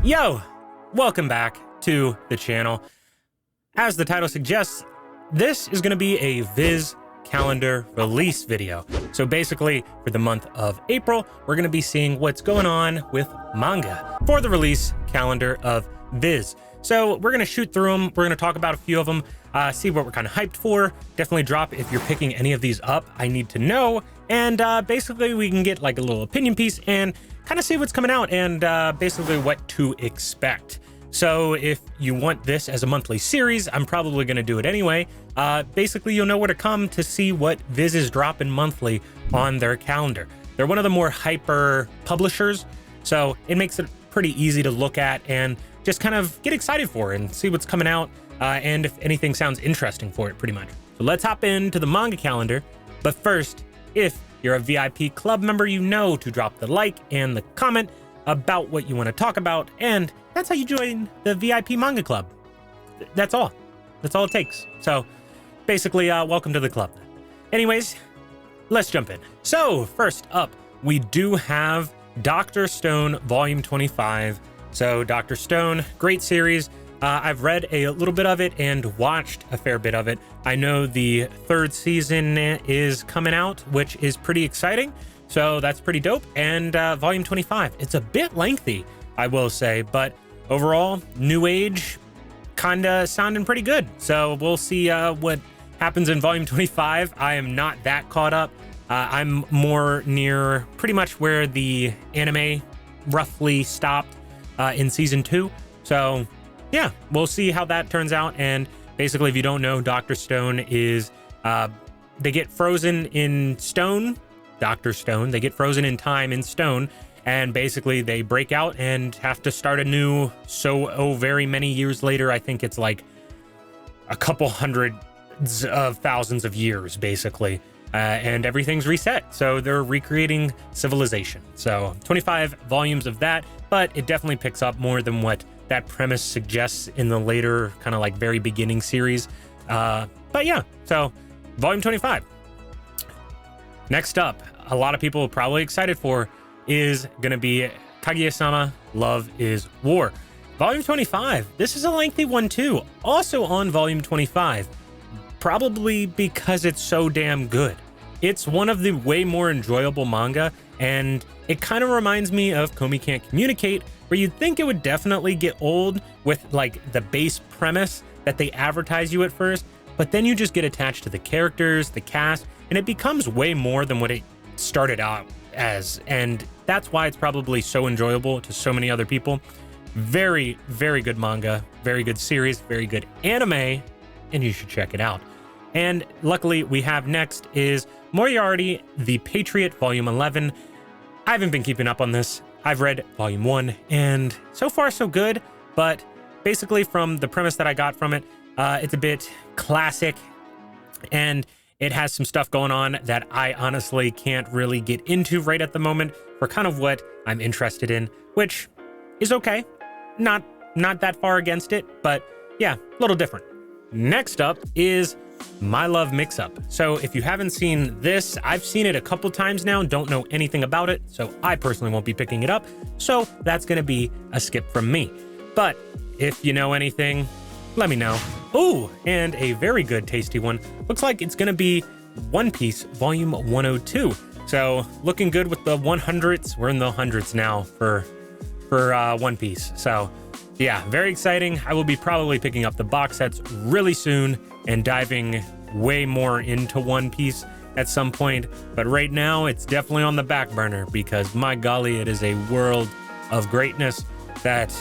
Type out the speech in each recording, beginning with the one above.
Yo, welcome back to the channel. As the title suggests, this is going to be a Viz calendar release video. So basically, for the month of April, we're going to be seeing what's going on with manga for the release calendar of Viz. So we're going to shoot through them. We're going to talk about a few of them, see what we're kind of hyped for. Definitely drop if you're picking any of these up. I need to know. And basically, we can get like a little opinion piece and kind of see what's coming out and basically what to expect. So if you want this as a monthly series, I'm probably going to do it anyway. Basically, you'll know where to come to see what Viz is dropping monthly on their calendar. They're one of the more hyper publishers, so it makes it pretty easy to look at and just kind of get excited for it and see what's coming out and if anything sounds interesting for it, pretty much. So let's hop into the manga calendar. But first, if you're a VIP club member, you know to drop the like and the comment about what you want to talk about, and that's how you join the VIP manga club. That's all. That's all it takes. So basically, welcome to the club. Anyways, let's jump in. So first up, we do have Dr. Stone Volume 25. So Dr. Stone, great series. I've read a little bit of it and watched a fair bit of it. I know the third season is coming out, which is pretty exciting. So that's pretty dope. And Volume 25, it's a bit lengthy, I will say, but overall, new age, kinda sounding pretty good. So we'll see what happens in Volume 25. I am not that caught up. I'm more near pretty much where the anime roughly stopped in season 2. So yeah, we'll see how that turns out. And basically, if you don't know, Dr. Stone is, they get frozen in stone, Dr. Stone, they get frozen in time in stone, and basically they break out and have to start anew very many years later. I think it's like a couple hundreds of thousands of years, basically, and everything's reset. So they're recreating civilization. So 25 volumes of that, but it definitely picks up more than what that premise suggests in the later kind of like very beginning series. But yeah, so volume 25. Next up, a lot of people are probably excited for is going to be Kaguya-sama Love is War. Volume 25. This is a lengthy one too. Also on volume 25. Probably because it's so damn good. It's one of the way more enjoyable manga, and it kind of reminds me of Cant Communicate, where you'd think it would definitely get old with like the base premise that they advertise you at first, but then you just get attached to the characters, the cast, and it becomes way more than what it started out as. And that's why it's probably so enjoyable to so many other people. Very, very good manga, very good series, very good anime, and you should check it out. And luckily, we have next is Moriarty, the Patriot, Volume 11. I haven't been keeping up on this. I've read Volume 1, and so far so good, but basically from the premise that I got from it, it's a bit classic, and it has some stuff going on that I honestly can't really get into right at the moment for kind of what I'm interested in, which is okay. Not that far against it, but yeah, a little different. Next up is My Love Mix-Up. So if you haven't seen this, I've seen it a couple times now, don't know anything about it, so I personally won't be picking it up, so that's gonna be a skip from me. But if you know anything, let me know. Ooh, and a very good tasty one. Looks like it's gonna be One Piece Volume 102. So looking good with the 100s. We're in the hundreds now for One Piece. So yeah, very exciting. I will be probably picking up the box sets really soon and diving way more into One Piece at some point. But right now, it's definitely on the back burner because, my golly, it is a world of greatness that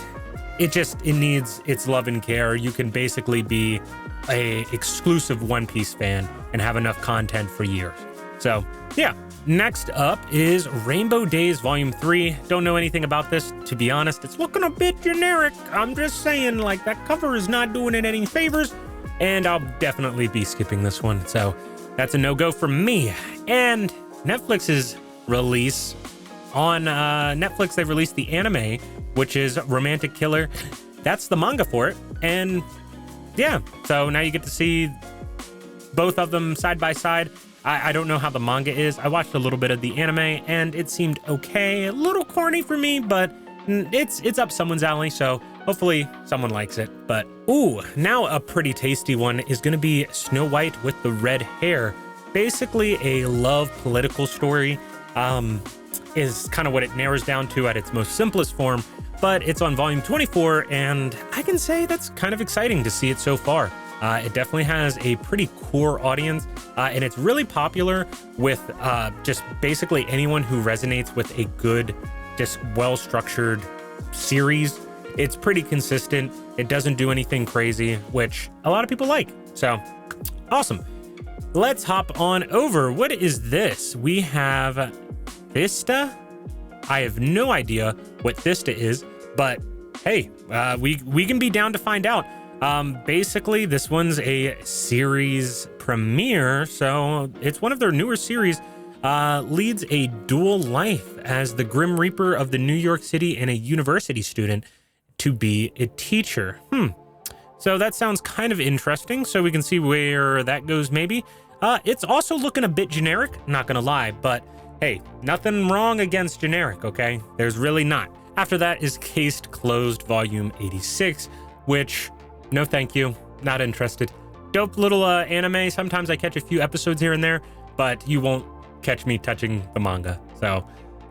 it needs its love and care. You can basically be a exclusive One Piece fan and have enough content for years. So yeah. Next up is Rainbow Days Volume 3. Don't know anything about this, to be honest. It's looking a bit generic. I'm just saying, like, that cover is not doing it any favors, and I'll definitely be skipping this one. So that's a no-go for me. And Netflix's release on Netflix, they released the anime, which is Romantic Killer. That's the manga for it. And yeah, so now you get to see both of them side by side. I don't know how the manga is. I watched a little bit of the anime and it seemed okay. A little corny for me, but it's up someone's alley, so hopefully someone likes it. But ooh, now a pretty tasty one is gonna be Snow White with the Red Hair. Basically a love political story, is kind of what it narrows down to at its most simplest form, but it's on volume 24, and I can say that's kind of exciting to see it so far. It definitely has a pretty core audience, and it's really popular with just basically anyone who resonates with a good, just well-structured series. It's pretty consistent. It doesn't do anything crazy, which a lot of people like. So, awesome. Let's hop on over. What is this? We have Vista? I have no idea what Vista is, but hey, we can be down to find out. Basically, this one's a series premiere, so it's one of their newer series. Leads a dual life as the Grim Reaper of the New York City and a university student to be a teacher. So that sounds kind of interesting, so we can see where that goes maybe. It's also looking a bit generic, not gonna lie, but hey, nothing wrong against generic, okay? There's really not. After that is Cased Closed Volume 86, which, no thank you, not interested. Dope little anime. Sometimes I catch a few episodes here and there, but you won't catch me touching the manga. So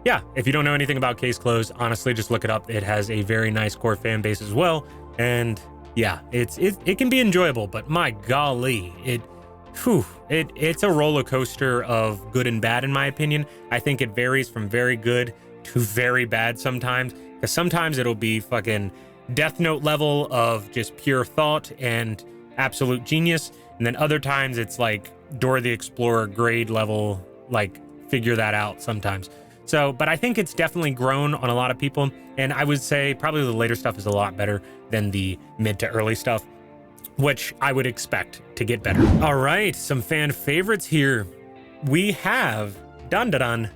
yeah, if you don't know anything about Case Closed, honestly, just look it up. It has a very nice core fan base as well. And yeah, it can be enjoyable, but my golly, it's a roller coaster of good and bad in my opinion. I think it varies from very good to very bad sometimes, because sometimes it'll be fucking Death Note level of just pure thought and absolute genius, and then other times it's like Dora the Explorer grade level, like figure that out sometimes. So, but I think it's definitely grown on a lot of people, and I would say probably the later stuff is a lot better than the mid to early stuff, which I would expect to get better. All right, some fan favorites here. We have Dandadan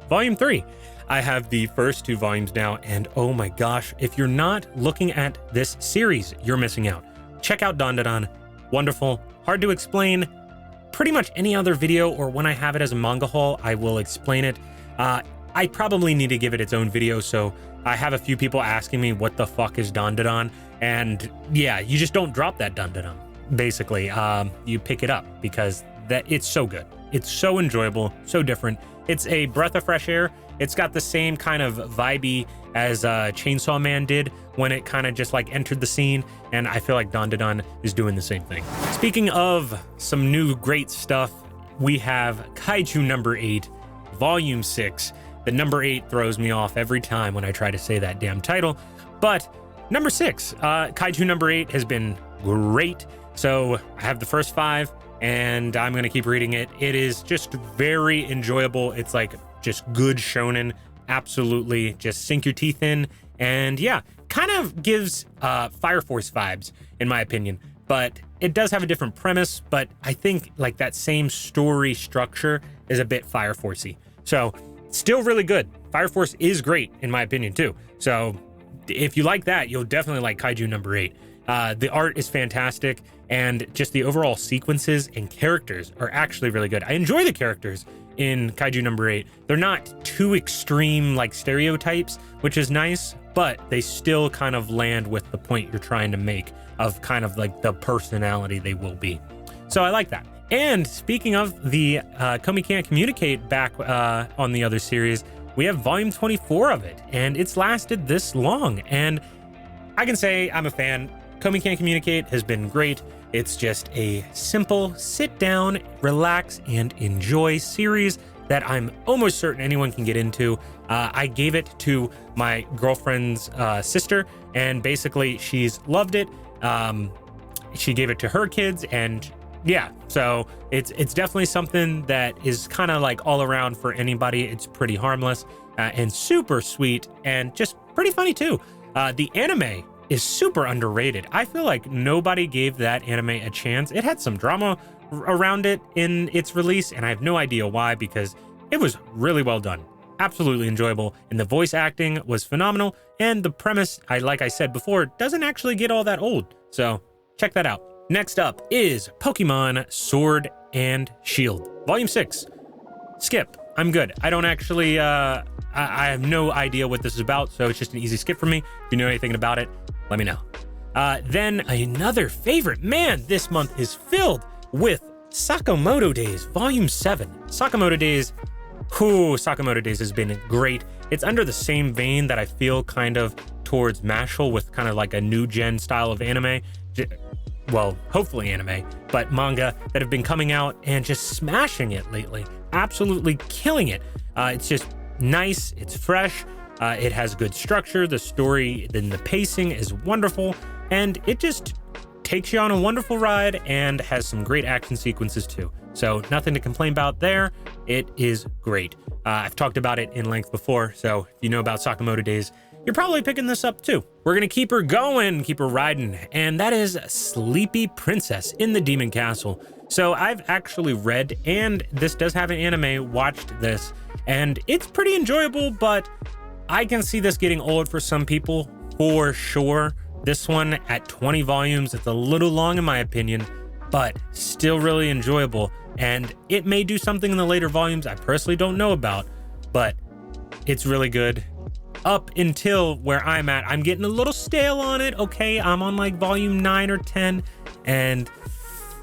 Volume 3. I have the first 2 volumes now, and oh my gosh, if you're not looking at this series, you're missing out. Check out Dandadan. Wonderful, hard to explain. Pretty much any other video or when I have it as a manga haul, I will explain it. I probably need to give it its own video, so I have a few people asking me what the fuck is Dandadan, and yeah, you just don't drop that Dandadan. Basically, you pick it up because it's so good. It's so enjoyable, so different. It's a breath of fresh air. It's got the same kind of vibey as Chainsaw Man did when it kind of just like entered the scene, and I feel like Dandadan is doing the same thing. Speaking of some new great stuff, we have Kaiju number 8, Volume 6. The number 8 throws me off every time when I try to say that damn title, but number 6, Kaiju number 8 has been great. So I have the first 5, and I'm gonna keep reading it. It is just very enjoyable. It's like just good shonen, absolutely just sink your teeth in, and yeah, kind of gives Fire Force vibes in my opinion, but it does have a different premise. But I think like that same story structure is a bit Fire Forcey, so still really good. Fire Force is great in my opinion too, so if you like that, you'll definitely like Kaiju number 8. The art is fantastic, and just the overall sequences and characters are actually really good. I enjoy the characters in Kaiju number 8. They're not too extreme like stereotypes, which is nice, but they still kind of land with the point you're trying to make of kind of like the personality they will be. So I like that. And speaking of the Cant Communicate back on the other series, we have volume 24 of it, and it's lasted this long, and I can say I'm a fan. Cant Communicate has been great. It's just a simple sit down, relax, and enjoy series that I'm almost certain anyone can get into. I gave it to my girlfriend's sister, and basically she's loved it. She gave it to her kids, and yeah, so it's definitely something that is kind of like all around for anybody. It's pretty harmless and super sweet, and just pretty funny too. The anime is super underrated. I feel like nobody gave that anime a chance. It had some drama around it in its release, and I have no idea why, because it was really well done. Absolutely enjoyable, and the voice acting was phenomenal, and the premise, like I said before, doesn't actually get all that old. So check that out. Next up is Pokemon Sword and Shield, Volume 6. Skip. I'm good. I don't actually, I have no idea what this is about, so it's just an easy skip for me. If you know anything about it, let me know. Then another favorite. Man, this month is filled with Sakamoto Days, Volume 7. Sakamoto Days, Sakamoto Days has been great. It's under the same vein that I feel kind of towards Mashal, with kind of like a new gen style of anime. Well, hopefully anime, but manga that have been coming out and just smashing it lately. Absolutely killing it. It's just nice, it's fresh, it has good structure, the story and the pacing is wonderful, and it just takes you on a wonderful ride and has some great action sequences too. So nothing to complain about there. It is great. I've talked about it in length before, so if you know about Sakamoto Days, you're probably picking this up too. We're gonna keep her going, keep her riding, and that is Sleepy Princess in the Demon Castle. So I've actually read, and this does have an anime, watched this, and it's pretty enjoyable, but I can see this getting old for some people, for sure. This one at 20 volumes, it's a little long in my opinion, but still really enjoyable. And it may do something in the later volumes I personally don't know about, but it's really good. Up until where I'm at, I'm getting a little stale on it. Okay, I'm on like volume 9 or 10, and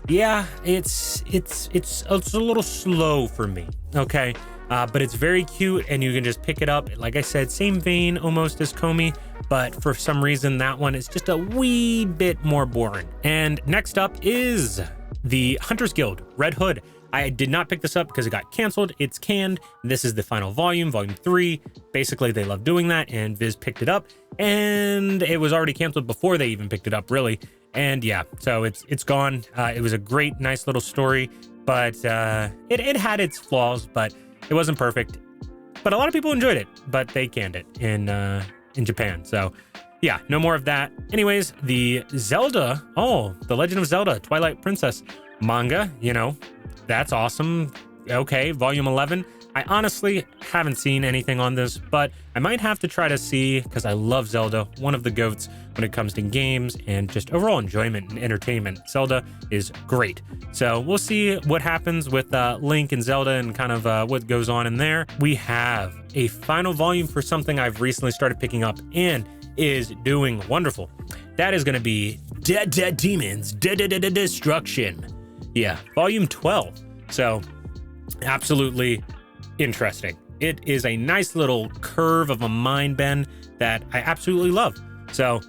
yeah, it's a little slow for me. Okay, but it's very cute, and you can just pick it up. Like I said, same vein almost as Komi, but for some reason that one is just a wee bit more boring. And next up is the Hunters Guild Red Hood. I did not pick this up because it got canceled. It's canned. This is the final volume, volume 3. Basically, they love doing that, and Viz picked it up, and it was already canceled before they even picked it up, really. And yeah, so it's gone. It was a great, nice little story, but it had its flaws, but it wasn't perfect. But a lot of people enjoyed it, but they canned it in Japan. So yeah, no more of that. Anyways, the Zelda, The Legend of Zelda, Twilight Princess manga, you know, that's awesome. Okay, volume 11. I honestly haven't seen anything on this, but I might have to try to see, because I love Zelda, one of the GOATs when it comes to games and just overall enjoyment and entertainment. Zelda is great. So we'll see what happens with Link and Zelda and kind of what goes on in there. We have a final volume for something I've recently started picking up and is doing wonderful. That is going to be Dead Demons, Destruction. Yeah, volume 12. So absolutely interesting. It is a nice little curve of a mind bend that I absolutely love. So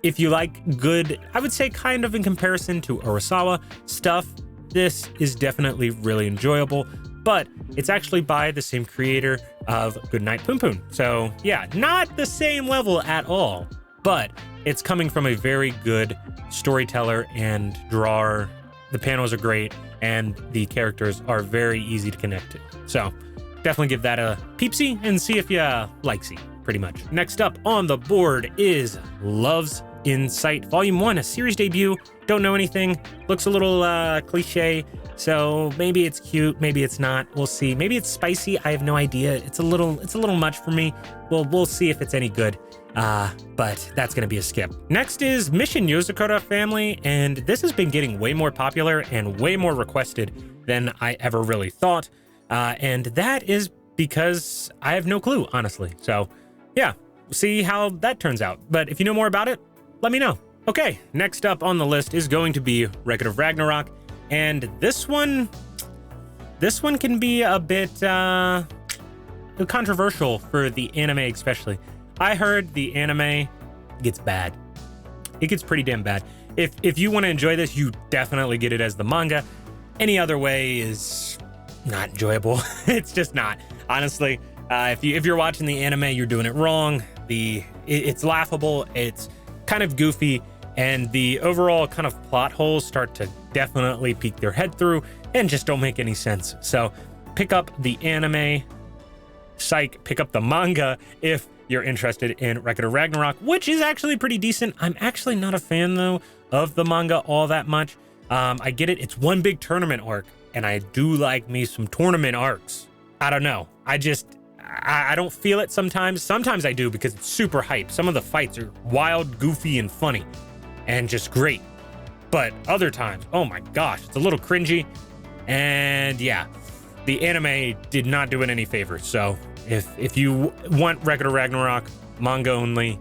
if you like good, I would say kind of in comparison to Urasawa stuff, this is definitely really enjoyable, but it's actually by the same creator of Goodnight Poon Poon. So yeah, not the same level at all, but it's coming from a very good storyteller and drawer. The panels are great, and the characters are very easy to connect to. So definitely give that a peepsy and see if you likesy, pretty much. Next up on the board is Love's Insight, Volume 1, a series debut. Don't know anything. Looks a little cliche, so maybe it's cute, maybe it's not. We'll see. Maybe it's spicy. I have no idea. It's a little much for me. Well, we'll see if it's any good. But that's gonna be a skip. Next is Mission Yozakura Family, and this has been getting way more popular and way more requested than I ever really thought. And that is because I have no clue, honestly. So yeah, we'll see how that turns out. But if you know more about it, let me know. Okay, next up on the list is going to be Record of Ragnarok, and this one can be a bit controversial for the anime especially. I heard the anime gets bad. It gets pretty damn bad. If you want to enjoy this, you definitely get it as the manga. Any other way is not enjoyable. It's just not. Honestly, if you're watching the anime, you're doing it wrong. It's laughable. It's kind of goofy, and the overall kind of plot holes start to definitely peek their head through and just don't make any sense. So pick up the anime. Pick up the manga if you're interested in Record of Ragnarok, which is actually pretty decent. I'm actually not a fan, though, of the manga all that much. I get it. It's one big tournament arc, and I do like me some tournament arcs. I don't know. I don't feel it sometimes. Sometimes I do because it's super hype. Some of the fights are wild, goofy, and funny, and just great. But other times, oh my gosh, it's a little cringy. And yeah, the anime did not do it any favors. So if you want regular Ragnarok, manga only,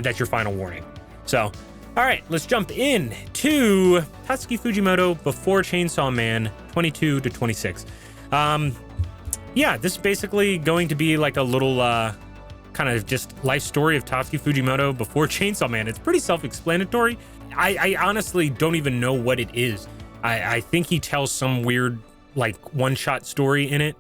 that's your final warning. So, all right, let's jump in to Husky Fujimoto Before Chainsaw Man 22 to 26. Yeah, this is basically going to be like a little kind of just life story of Tatsuki Fujimoto before Chainsaw Man. It's pretty self-explanatory. I honestly don't even know what it is. I think he tells some weird like one-shot story in it.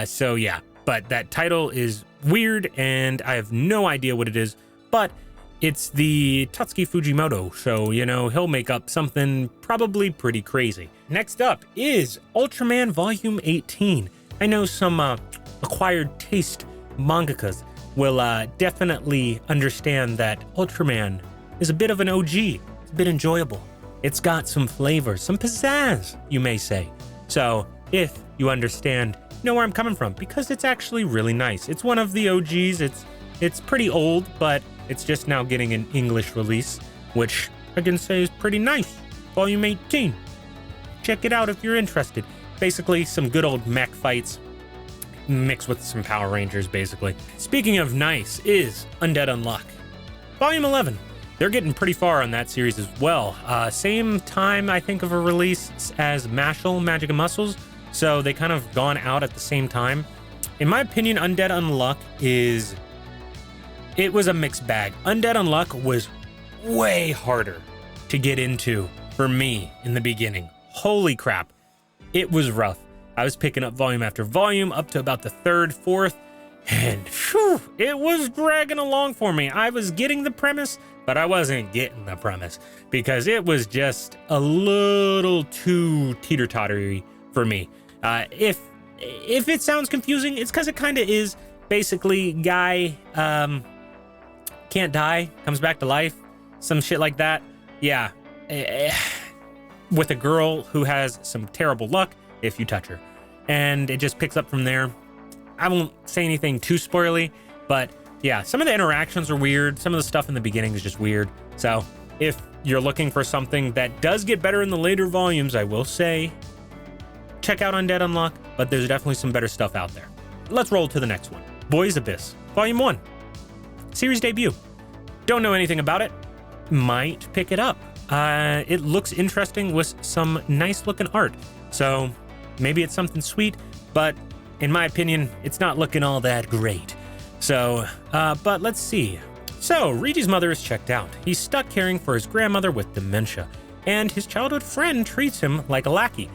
So yeah, but that title is weird and I have no idea what it is, but it's the Tatsuki Fujimoto, so, you know, he'll make up something probably pretty crazy. Next up is Ultraman Volume 18. I know some acquired taste mangakas will definitely understand that Ultraman is a bit of an OG. It's a bit enjoyable. It's got some flavor, some pizzazz, you may say. So if you understand, you know where I'm coming from, because it's actually really nice. It's one of the OGs. It's pretty old, but it's just now getting an English release, which I can say is pretty nice. Volume 18. Check it out if you're interested. Basically, some good old mech fights mixed with some Power Rangers, basically. Speaking of nice is Undead Unluck. Volume 11. They're getting pretty far on that series as well. Same time, I think, of a release as Mashal, Magic and Muscles, so they kind of gone out at the same time. In my opinion, Undead Unluck it was a mixed bag. Undead Unluck was way harder to get into for me in the beginning. Holy crap. It was rough. I was picking up volume after volume up to about the third, fourth, and whew, it was dragging along for me. I was getting the premise, but I wasn't getting the premise because it was just a little too teeter-tottery for me. If it sounds confusing, it's because it kind of is. Basically, guy can't die, comes back to life, some shit like that. Yeah, with a girl who has some terrible luck if you touch her. And it just picks up from there. I won't say anything too spoily, but yeah, some of the interactions are weird. Some of the stuff in the beginning is just weird. So if you're looking for something that does get better in the later volumes, I will say, check out Undead Unluck, but there's definitely some better stuff out there. Let's roll to the next one. Boys Abyss, Volume 1. Series debut. Don't know anything about it. Might pick it up. It looks interesting with some nice looking art. So maybe it's something sweet, but in my opinion, it's not looking all that great. So, but let's see. So, Riji's mother is checked out. He's stuck caring for his grandmother with dementia, and his childhood friend treats him like a lackey.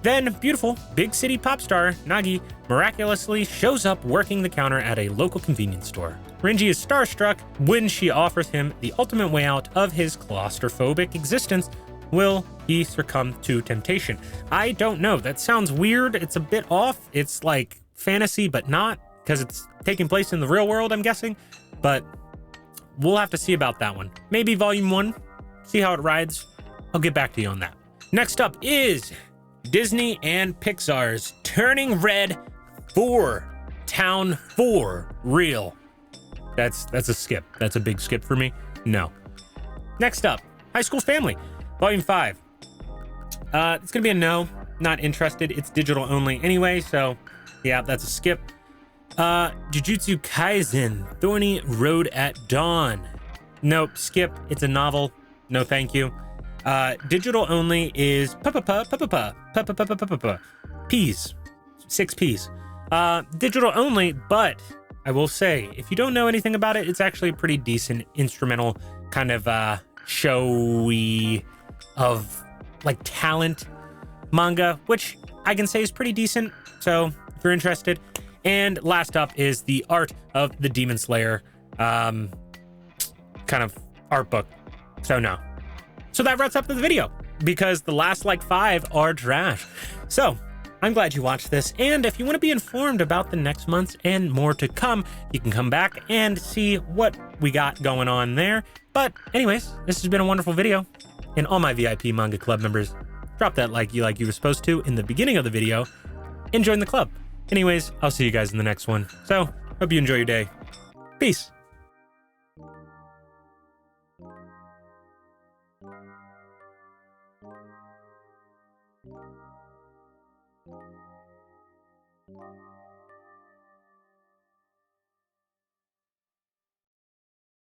Then, beautiful, big city pop star, Nagi, miraculously shows up working the counter at a local convenience store. Renji is starstruck when she offers him the ultimate way out of his claustrophobic existence. Will he succumb to temptation? I don't know. That sounds weird. It's a bit off. It's like fantasy, but not, because it's taking place in the real world, I'm guessing. But we'll have to see about that one. Maybe Volume 1, see how it rides. I'll get back to you on that. Next up is Disney and Pixar's Turning Red 4, Town 4 Real. That's a skip. That's a big skip for me. No. Next up, High School Family, Volume 5. It's gonna be a no. Not interested. It's digital only anyway, so yeah, that's a skip. Jujutsu Kaisen, Thorny Road at Dawn. Nope, skip. It's a novel. No, thank you. Digital only is P's. 6 P's. Digital only, but I will say, if you don't know anything about it, it's actually a pretty decent instrumental kind of showy of like talent manga, which I can say is pretty decent. So if you're interested. And last up is the art of the Demon Slayer kind of art book. So no. So that wraps up the video because the last like 5 are trash. So I'm glad you watched this. And if you want to be informed about the next months and more to come, you can come back and see what we got going on there. But anyways, this has been a wonderful video. And all my VIP Manga Club members, drop that like you were supposed to in the beginning of the video and join the club. Anyways, I'll see you guys in the next one. So, hope you enjoy your day. Peace.